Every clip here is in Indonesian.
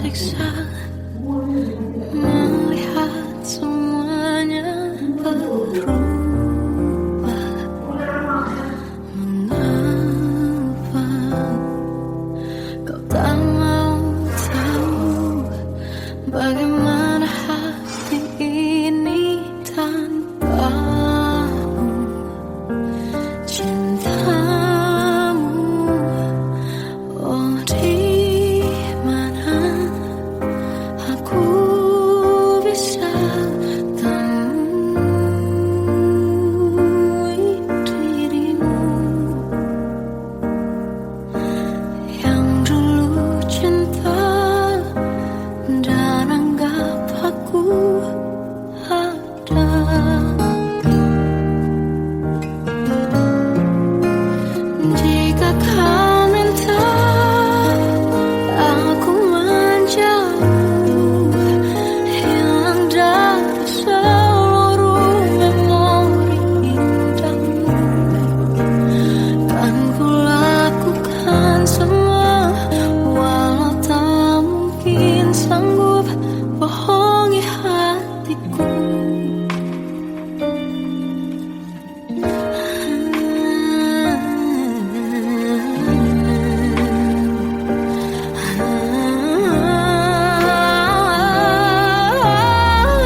tersiksa melihat semuanya berubah. Mengapa kau tak mau tahu bagaimana hati ini tanpamu? Cintamu, oh di mana aku bisa temui dirimu yang dulu cinta dan anggap aku ada. Jika kau minta aku menjauh, hilang dari seluruh memori indahmu, kan ku lakukan semua, walau tak mungkin sanggup bohongi hatiku.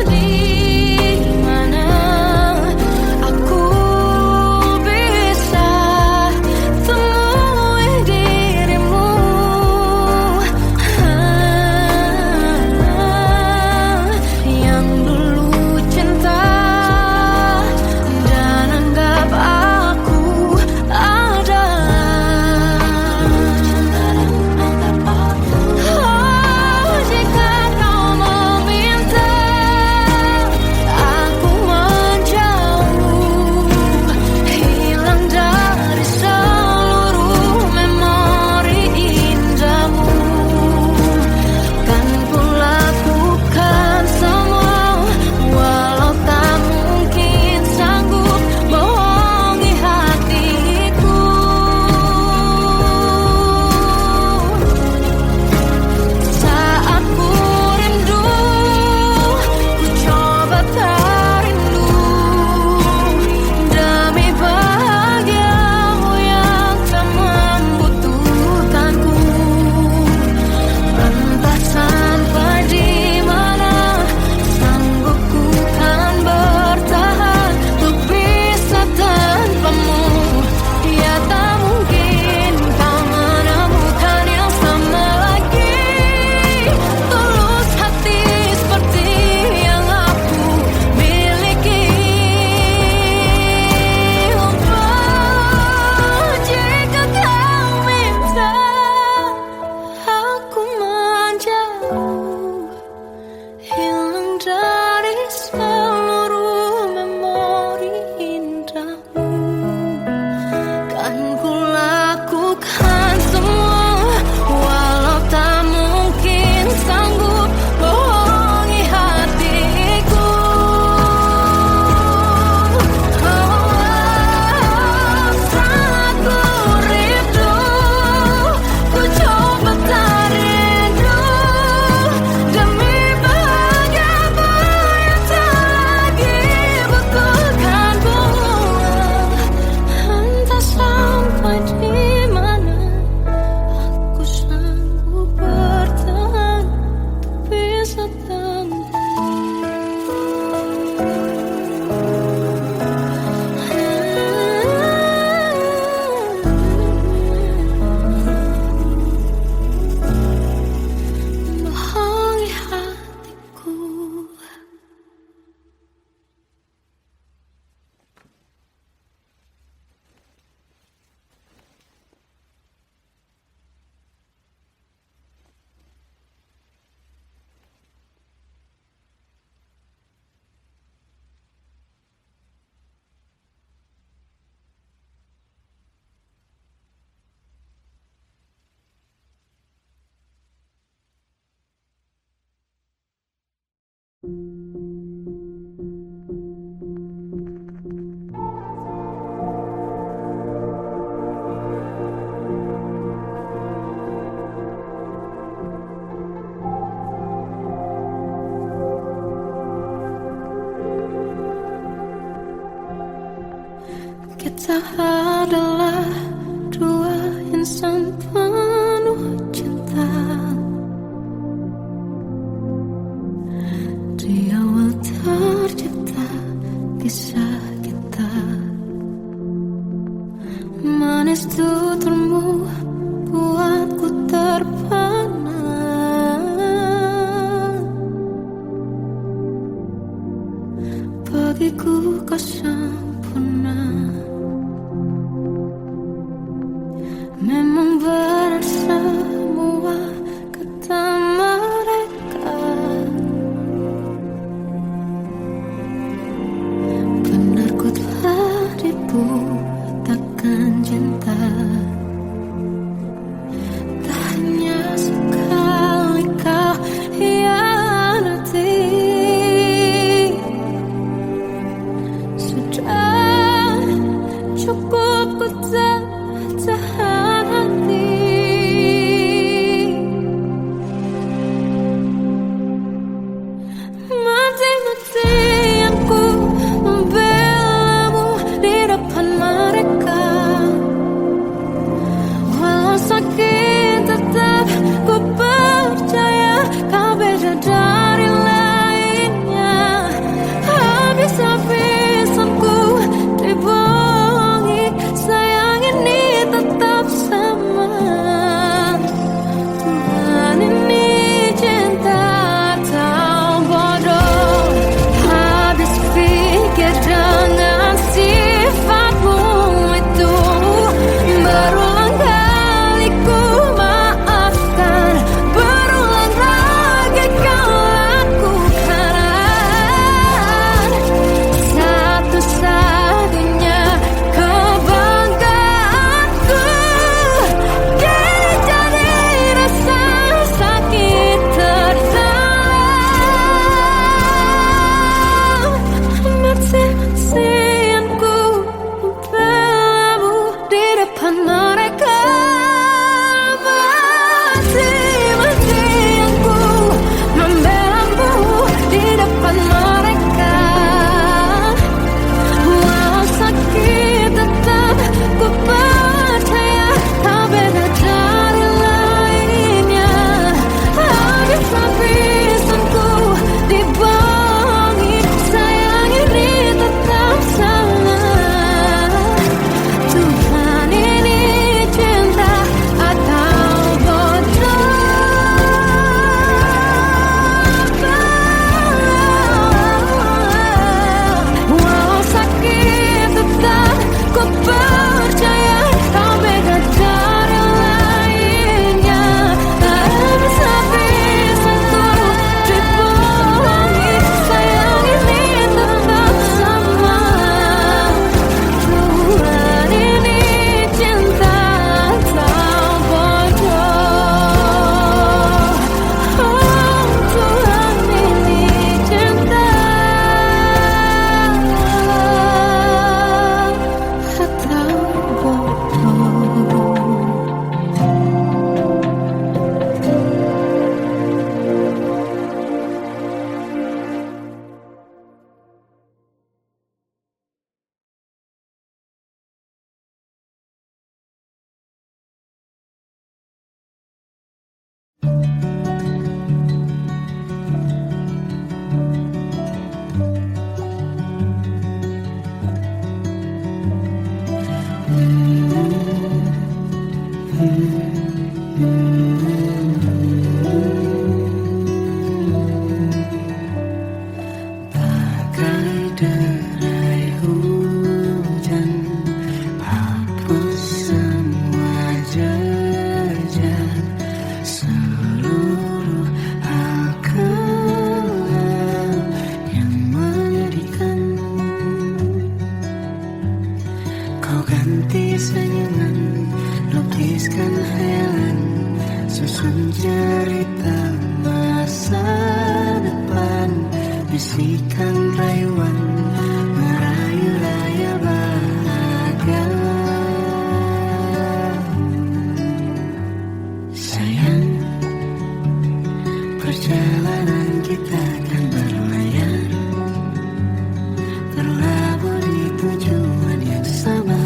Di mana aku bisa temui dirimu yang dulu cinta dan anggap aku ada. Oh, jika kau meminta aku menjauh, hilang dari seluruh memori indahmu, kan ku lakukan semua, walau tak mungkin sanggup bohongi hatiku. Saat ku rindu, ku coba tak rindu, demi bahagiamu yang tak membutuhkanku. Entah sampai di mana sanggup ku kan bertahan untuk bisa tanpamu. Ya tak mungkin kau menemukan yang sama lagi, tulus hati seperti yang aku miliki. Oh, jika kau minta aku menjauh, hilang dari seluruh memori indahmu, kan ku lakukan semua, walau tak mungkin sanggup bohongi hatiku. Saat ku rindu, ku coba tak rindu, demi bahagiamu yang tak lagi butuhkanku. Entah sampai di mana aku sanggup bertahan untuk bisa bohongi hatiku. Kita adalah dua insan penuh cinta. Di awal tercipta kisah kita, manis tuturmu buatku terpana. Bagiku kau sempurna. Memang benar semua kata mereka, benar ku telah dibutakan cinta. Tak hanya sekali kau hianati, sudah cukup ku tahan hati. Mati-matian ku membelamu di depan mereka. Walau sakit tetap ku percaya kau beda dari lainnya. Habis-habisan ku dibohongi, sayang ini tetap sama. Tuhan ini cinta atau bodoh. Habis pikir dengan sifatmu itu, berulang kali ku maafkan, berulang lagi kau lakukan. Satu-satunya kebanggaanku kini jadi rasa sakit terdalam. Mati-matian ku membelamu di depan mereka. Mati-matian ku membelamu di depan mereka. Walau sakit tetap ku percaya kau beda dari lainnya. Habis-habisan ku dibohongi, sayang ini tetap sama. Tuhan ini cinta atau bodoh. Walau sakit tetap ku percaya kau beda dari lainnya. Habis-habisan ku dibohongi, sayang ini tetap sama. Tuhan ini cinta atau bodoh. Oh, Tuhan ini cinta atau bodoh. Bagai derai hujan, hapus semua jejak, seluruh hal kelam yang menyedihkan. Kau ganti senyuman, lukiskan hayalan, susun cerita masa depan. Bisikan rayuan, merayu raya bahagia. Sayang, perjalanan kita akan berlayar, berlabuh di tujuan yang sama.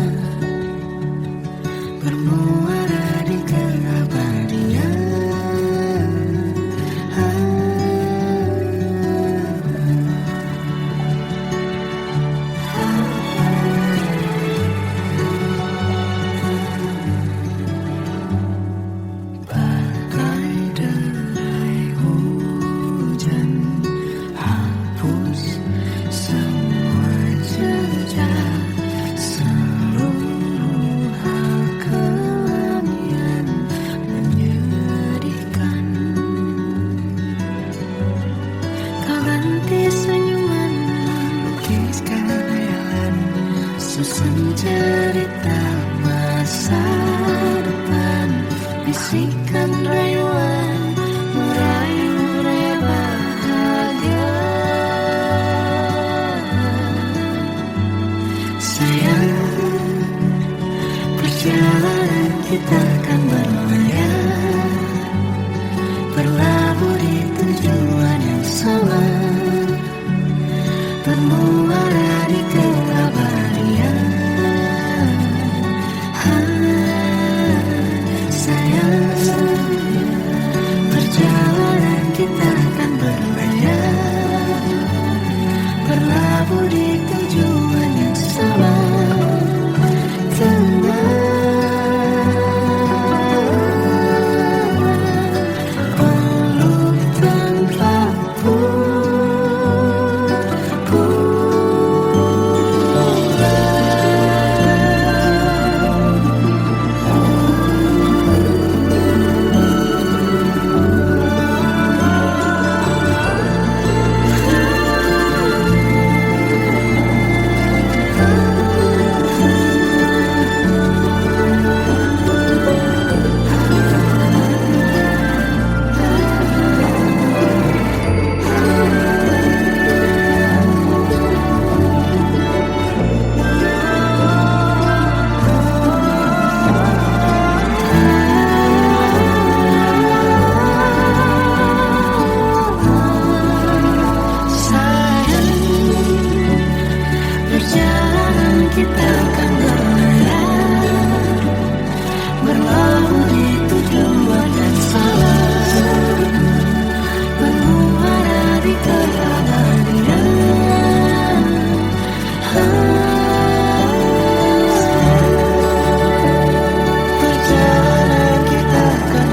susun cerita masa depan, bisikan rayuan meraih bahagia. Sayang, perjalanan kita akan berlayar, berlabuh di tujuan yang sama, bermuara di keabadian. Sayang, perjalanan kita akan berlayar, berlabuh di tujuan yang sama. Kita akan berlayar, berlabuh di tujuan yang sama, bermuara di keabadian. Perjalanan kita akan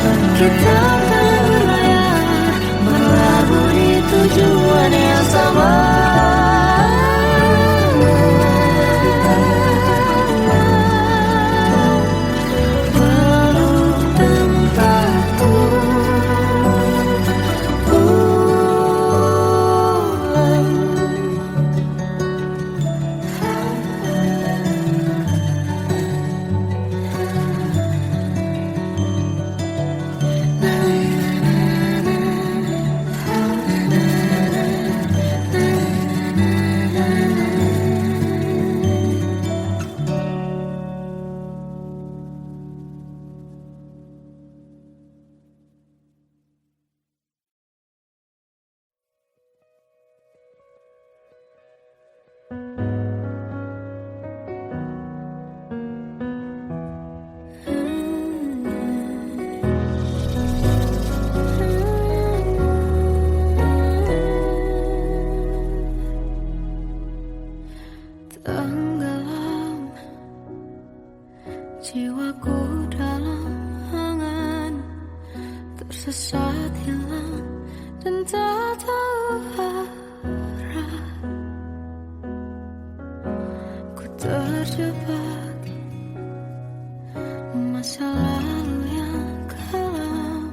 berlayar, berlabuh di tujuan yang sama. Tenggelam jiwaku dalam angan, tersesat hilang dan tak tahu arah. Ku terjebak masa lalu yang kelam,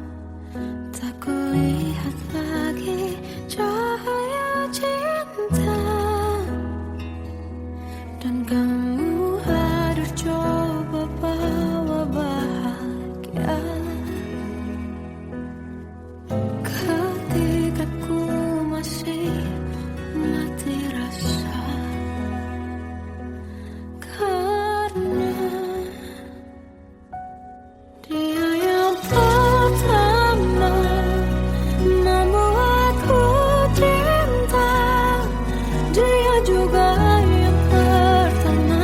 tak kulihat lagi cahaya cinta. Dan kamu hadir coba bawa bahagia, ketika ku masih mati rasa. Karena dia yang pertama membuatku cinta, dia juga yang pertama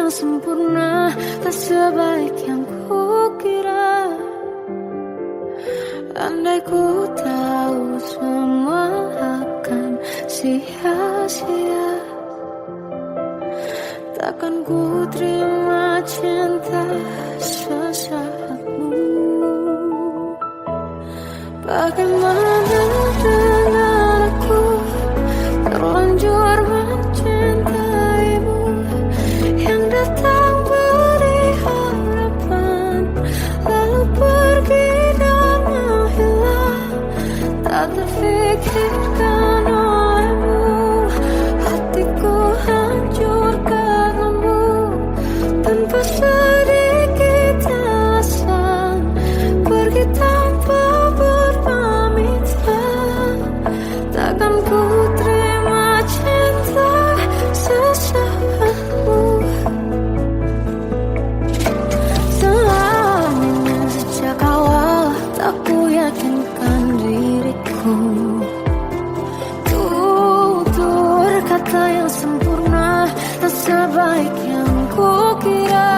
yang sempurna, tak sebaik yang kukira. Andai ku tahu semua akan sia-sia, takkan ku terima cinta sesaatmu. Bagaimana dengan aku, terlanjur mencintaimu, yang datang beri harapan, lalu pergi dan menghilang. Tak terfikirkan olehmu, hatiku hancur karenamu. Tanpa sedikit alasan, pergi tanpa berpamitan. Takkan ku terima cinta sesaatmu. Selamanya sejak awal tak ku yakinkan diriku. Tutur kata yang sempurna, tak sebaik yang kukira.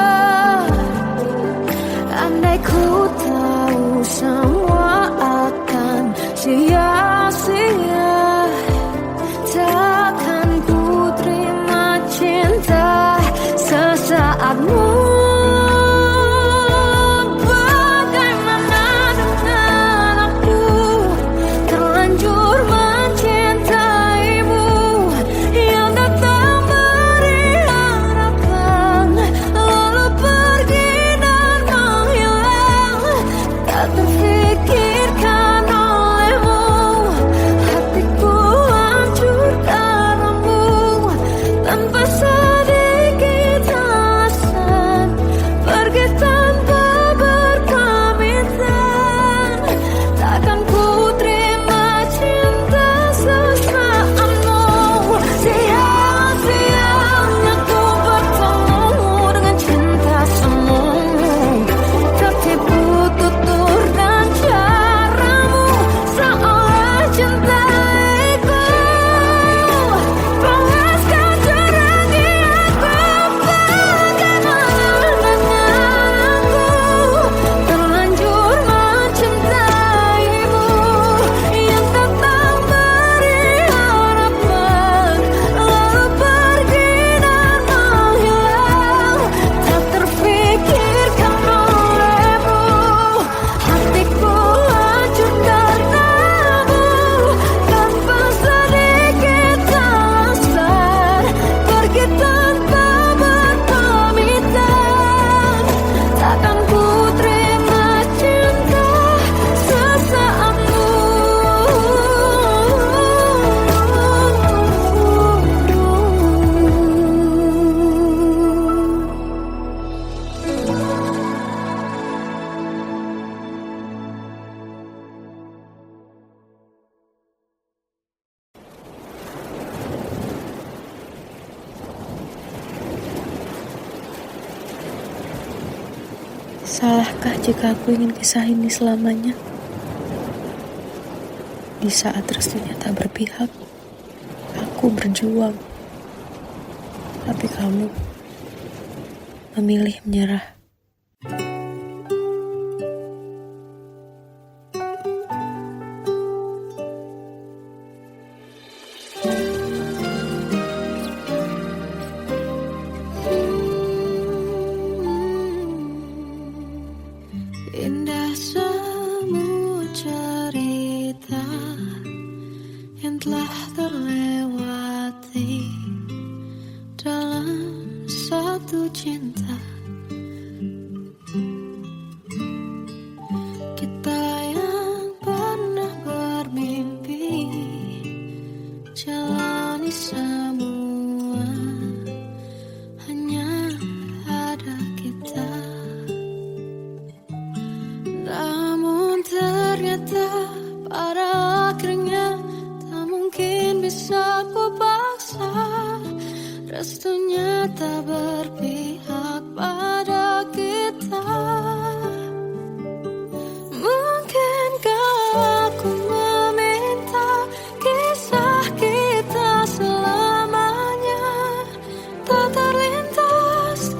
Andai ku tahu semua akan sia-sia, takkan ku terima cinta sesaatmu. Bagaimana dengan aku, terlanjur mencintaimu, yang datang beri harapan, lalu pergi dan menghilang. Tak terfikirkan olehmu, hatiku hancur karenamu. Tanpa sedikit alasan, pergi tanpa berpamitan. Takkan ku terima cinta sesaatmu. Sia-sianya ku bertemu dengan cinta semu, tertipu tutur dan caramu, seolah cintaiku. Panaskan terangi aku. Bagaimana dengan aku, terlanjur mencintaimu, yang datang beri harapan, lalu pergi dan menghilang. Tak terfikirkan olehmu, hatiku hancur karenamu. Tanpa sedikit alasan, pergi tanpa berpamitan. Takkan ku terima cinta sesaatmu. Salahkah jika aku ingin kisah ini selamanya? Di saat restunya tak berpihak, aku berjuang. Tapi kamu memilih menyerah. Indah semua cerita yang telah terlewati dalam satu cinta. Kita yang pernah bermimpi jalani semua, hanya ada kita. Namun ternyata pada akhirnya tak mungkin bisa ku paksa. Restunya tak berpihak pada kita. Mungkinkah aku meminta kisah kita selamanya tak terlintas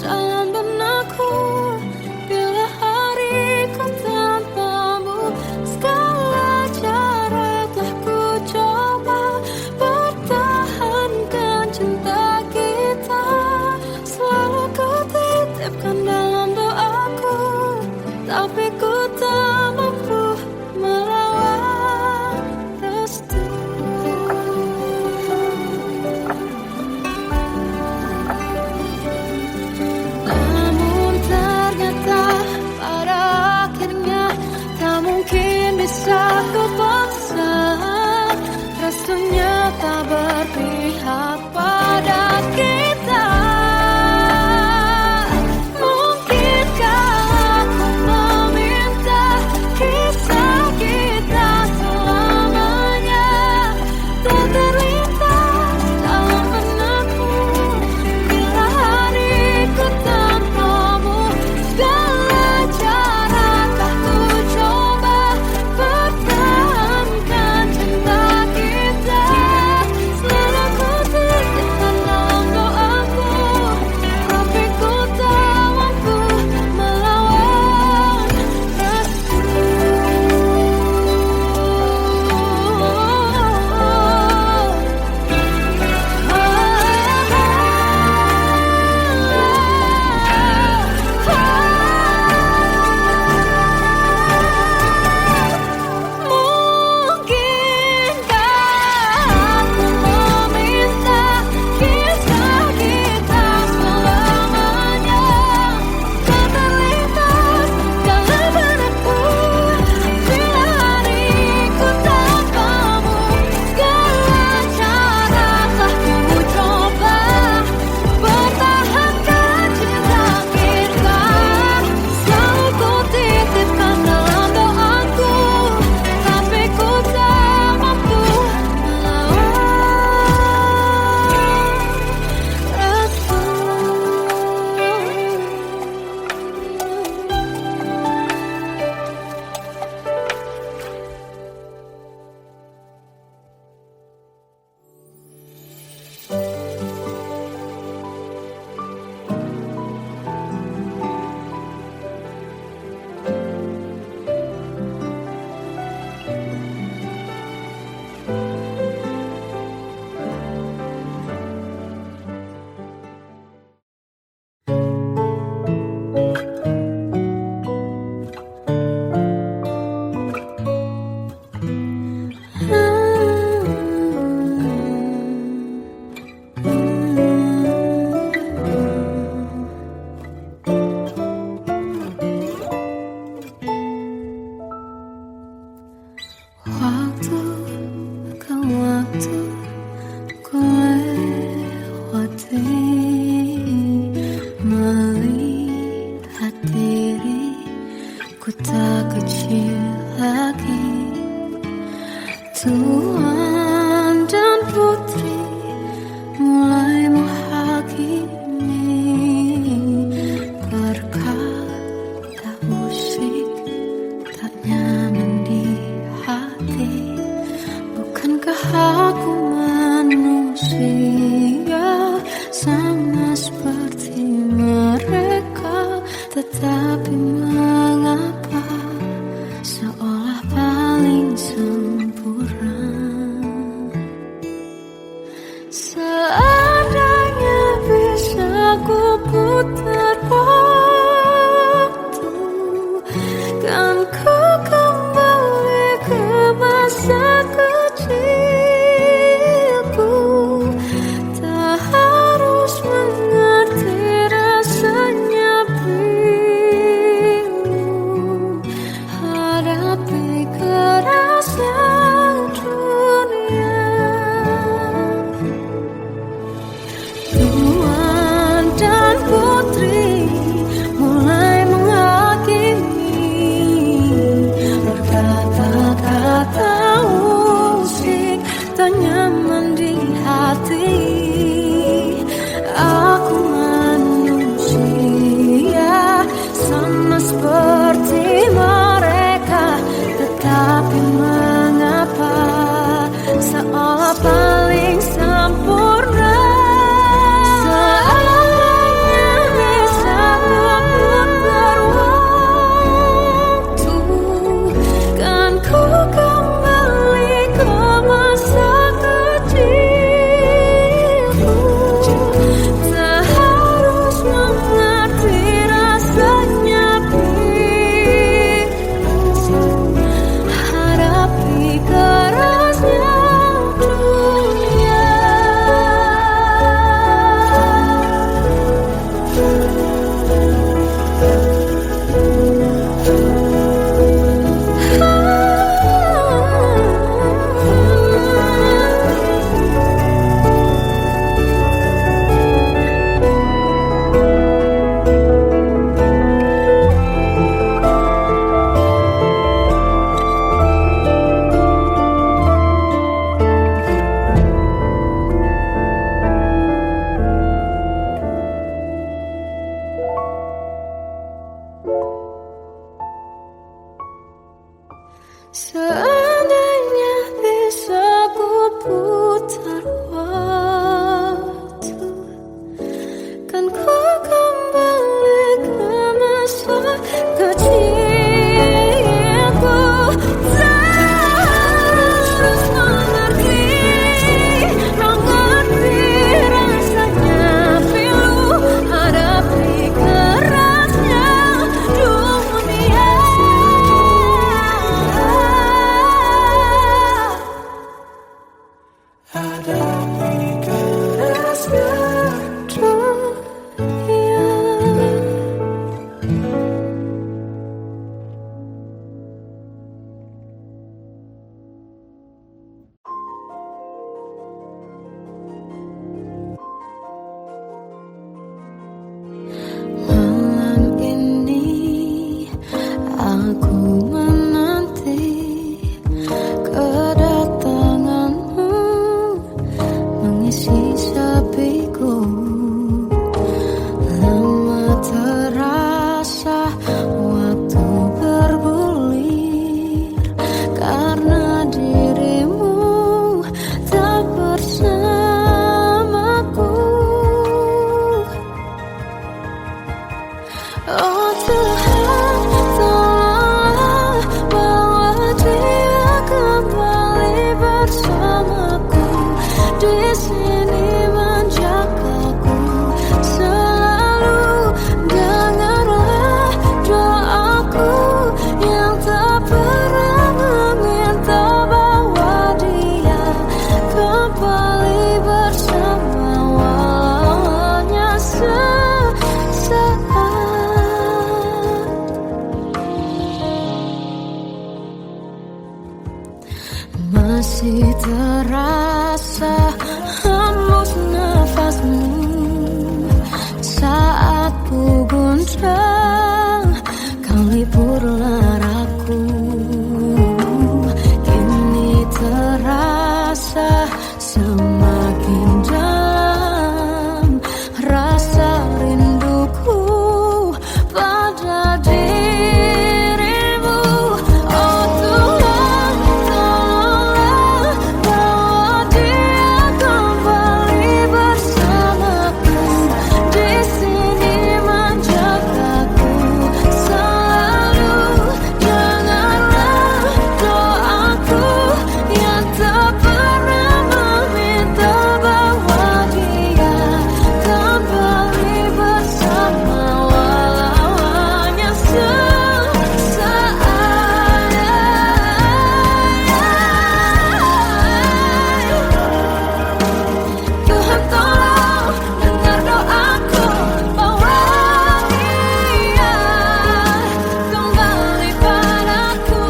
ku lewati, melihat diriku tak kecil lagi. Tuan dan putri mulai menghakimi, berkata musik tak nyaman di hati. Bukankah aku manusia sama seperti mereka? Tetapi mengapa seolah paling sempurna? Seandainya bisa ku putar waktu, kan ku kembali ke masa kecilku. Tak harus mengerti rasanya bingung hadapi kerasnya dunia. Tuan dan putri mulai menghakimi, berkata-kata musik tak nyaman di hati. Aku manusia sama seperti mereka, tetapi mengapa seolah paling sempurna? Seandainya bisa ku putar waktu, kan ku kembali ke masa kecilku. Tak harus mengerti rasanya bingung hadapi kerasnya dunia. Seandainya bisa ku putar waktu, kan ku kembali ke masa kecilku. Tak harus mengerti rasanya pilu hadapi kerasnya dunia. Hadapi kerasnya dunia. Malam ini aku menanti kedatanganmu, semakin dalam rasa rinduku pada dirimu. Oh Tuhan, tolonglah bawa dia kembali bersamaku. Di sini menjagaku selalu. Janganlah doaku yang tak pernah meminta bahwa dia kembali bersama, walau hanya sesaat. Tuhan tolong dengar doaku, bawa dia kembali padaku.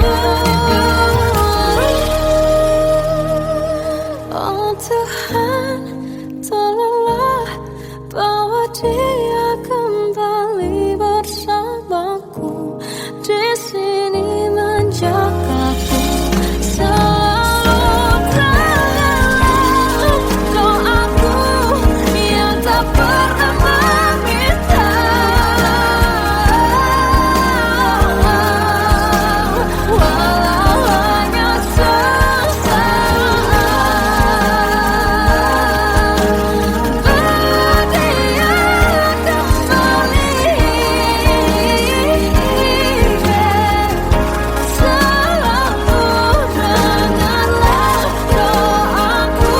Oh Tuhan, tolonglah bawa dia kembali bersamaku. Di sini menjagaku selalu. Dengarlah doaku yang tak pernah meminta, walau hanya sesaat. Bawa dia kembali selalu. Dengarlah doaku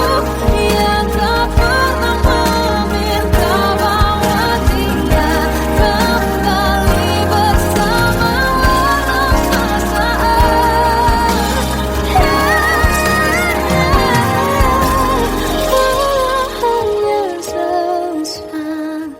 yang tak pernah meminta bahwa dia kembali bersama, walau sesaat. Hanya sesaat.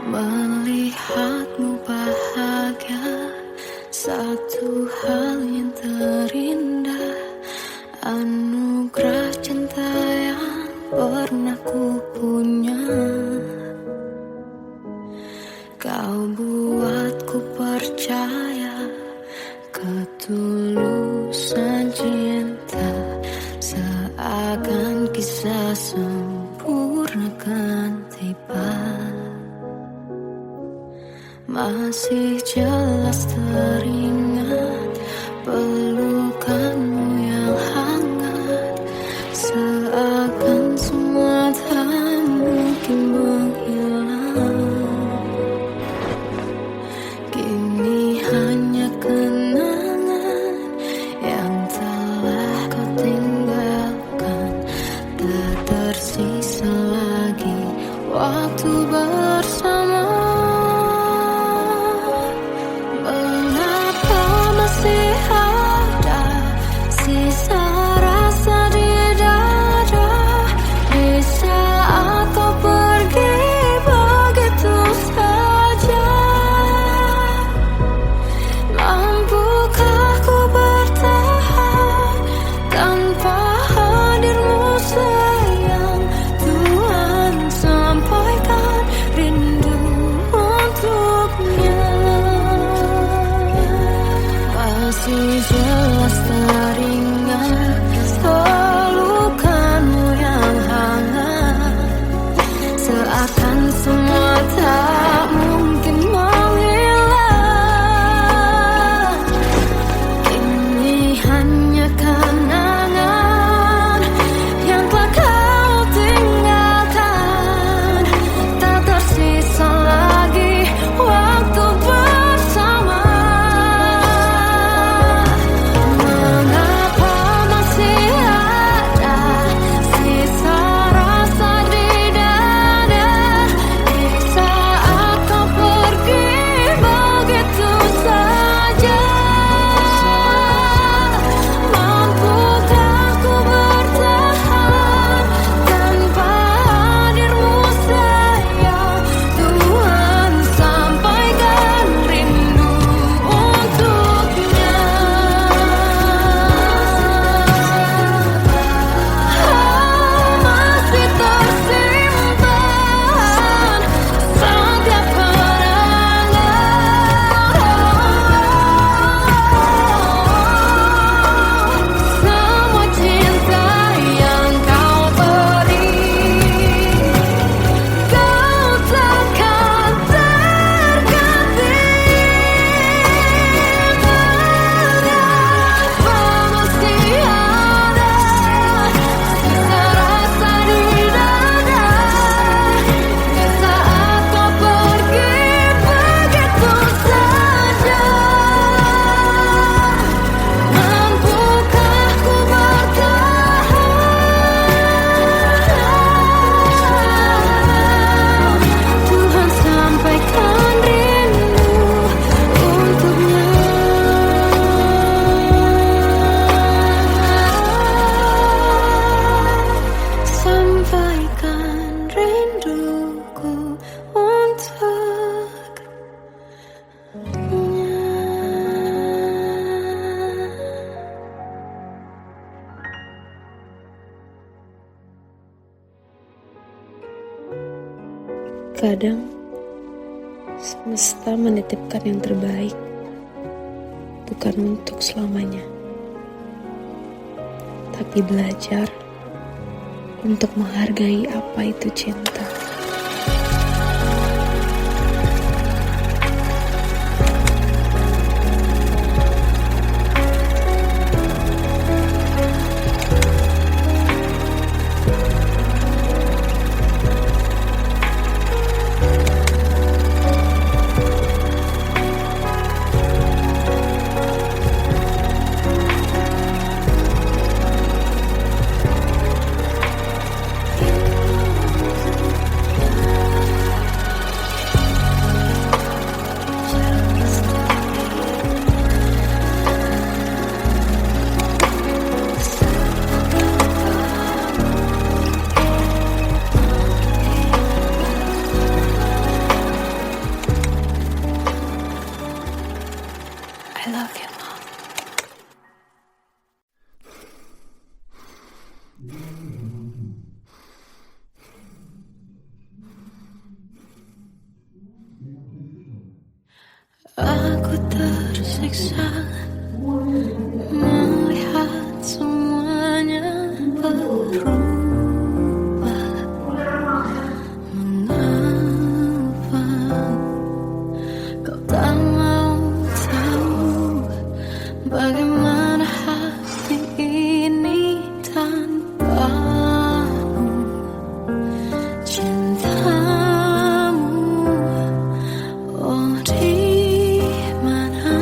Melihatmu bahagia, satu hal yang terindah, anugerah cinta yang pernah ku punya. Kau buatku percaya ketulusan cinta, seakan kisah sempurna kan tiba. Masih jelas teringat pelukanmu yang hangat, seakan semua tak mungkin menghilang. Kini hanya kenangan yang telah kau tinggalkan, tak tersisa lagi waktu bersama. Mengapa Kadang semesta menitipkan yang terbaik, bukan untuk selamanya, tapi belajar untuk menghargai apa itu cinta. I love you, Mom. Aku tersiksa melihat semuanya berubah. Mengapa kau tak mau tahu bagaimana hati ini tanpamu? Cintamu, oh di mana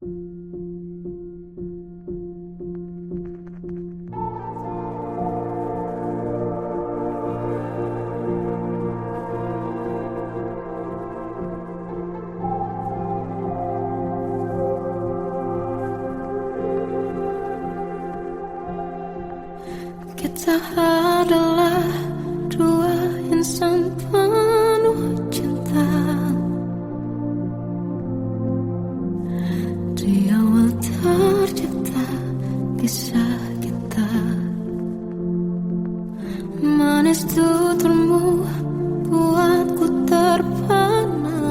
Kita adalah dua insan penuh cinta. Di awal tercipta kisah kita. Manis tuturmu buatku terpana.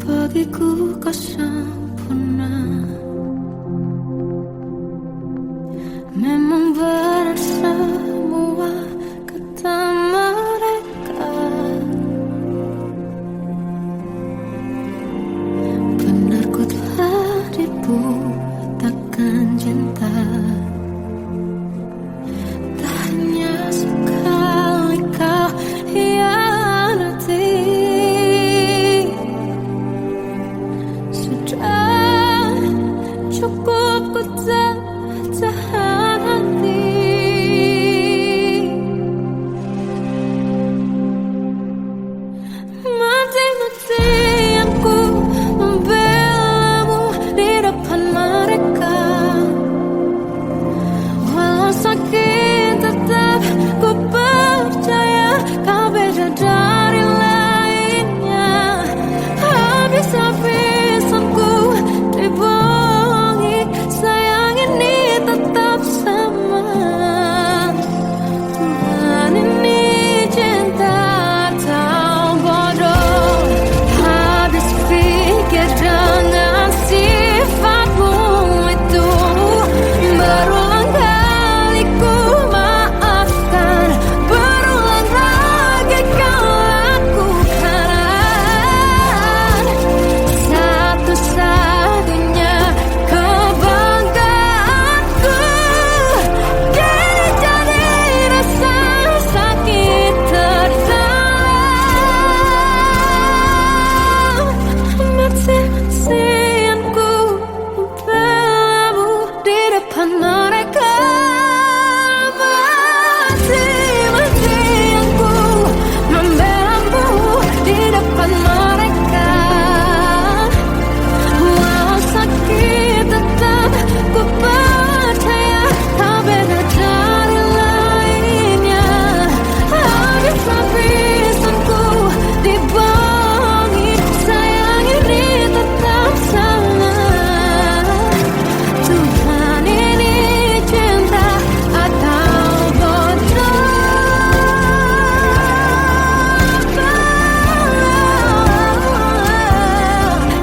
Bagiku kau sempurna. Memang berat semua kata mereka. Benar ku telah dibutakan cinta. Tak hanya sekali kau hianati. Sudah cukup ku tahan hati. Mati-matian ku membelamu di depan mereka. Walau sakit tetap ku percaya kau beda dari lainnya. Habis-habisan ku dibohongi, sayang ini tetap sama. Tuhan ini cinta atau bodoh. Habis pikir dengan sifatmu itu. Berulang kali ku maafkan, berulang lagi kau lakukan. Satu-satunya kebanggaanku kini jadi rasa sakit terdalam. Mati-matian ku membelamu di depan mereka. Mati-matian ku membelamu di depan mereka. Walau sakit tetap ku percaya kau beda dari lainnya. Habis-habisan ku dibohongi, sayang ini tetap sama. Tuhan ini cinta atau bodoh.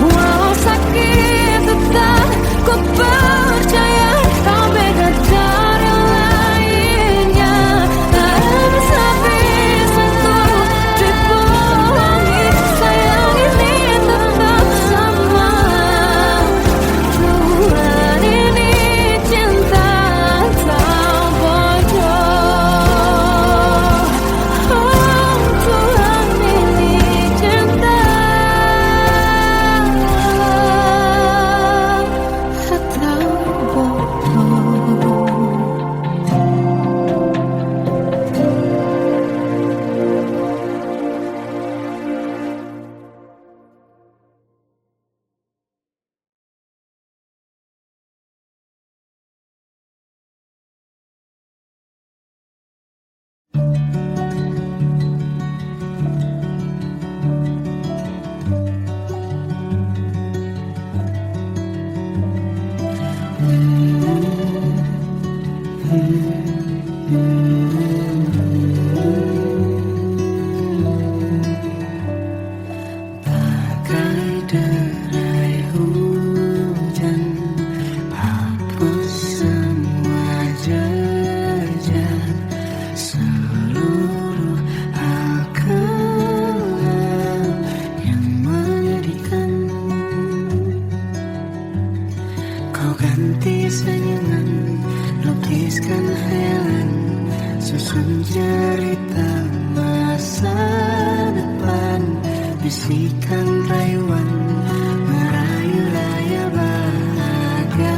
Walau sakit tetap ku percaya kau beda dari lainnya. Habis-habisan ku dibohongi, sayang ini tetap sama. Tuhan ini cinta atau bodoh. Oh, Tuhan ini cinta atau bodoh. Bagai derai hujan, hapus semua jejak seluruh akal yang menyedihkan. Kau ganti senyuman, lukiskan hayalan, susun cerita masa depan bisikan rayuan merayu raya bahagia.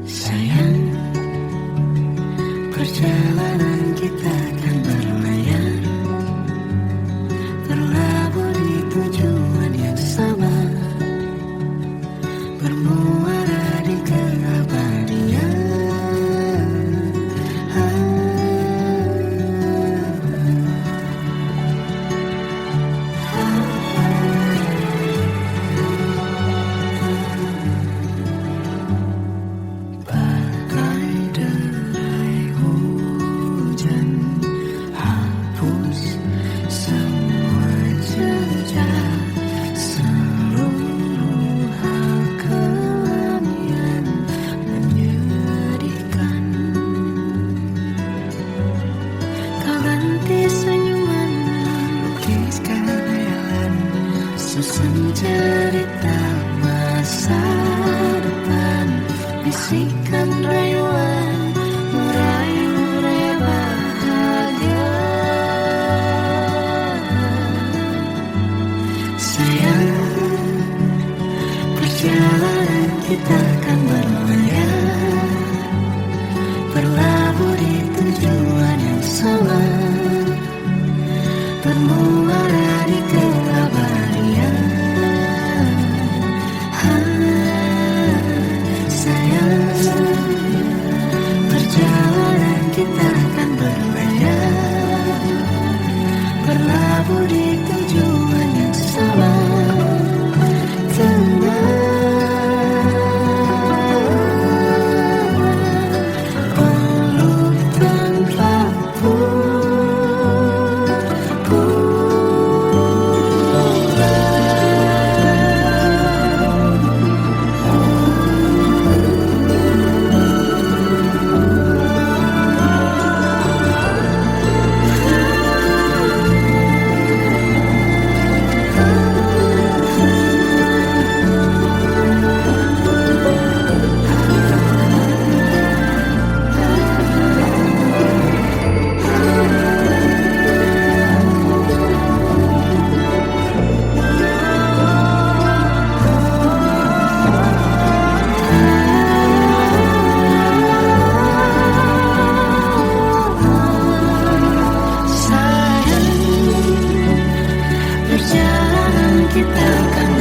Sayang, perjalanan kita akan berlayar, berlabuh di tujuan yang sama, bermuara di keabadian. Bagai derai hujan, hapus semua jejak, seluruh hal kelam yang menyedihkan. Kau ganti senyuman, lukiskan hayalan, susun cerita masa depan, bisikan rayuan merayu raya bahagia. Sayang, perjalanan kita akan berlayar, berlabuh di tujuan yang sama, bermuara di keabadian. Sayang, perjalanan kita akan berlayar, berlabuh di tujuan yang sama. Peluk tanpaku perjalanan kita akan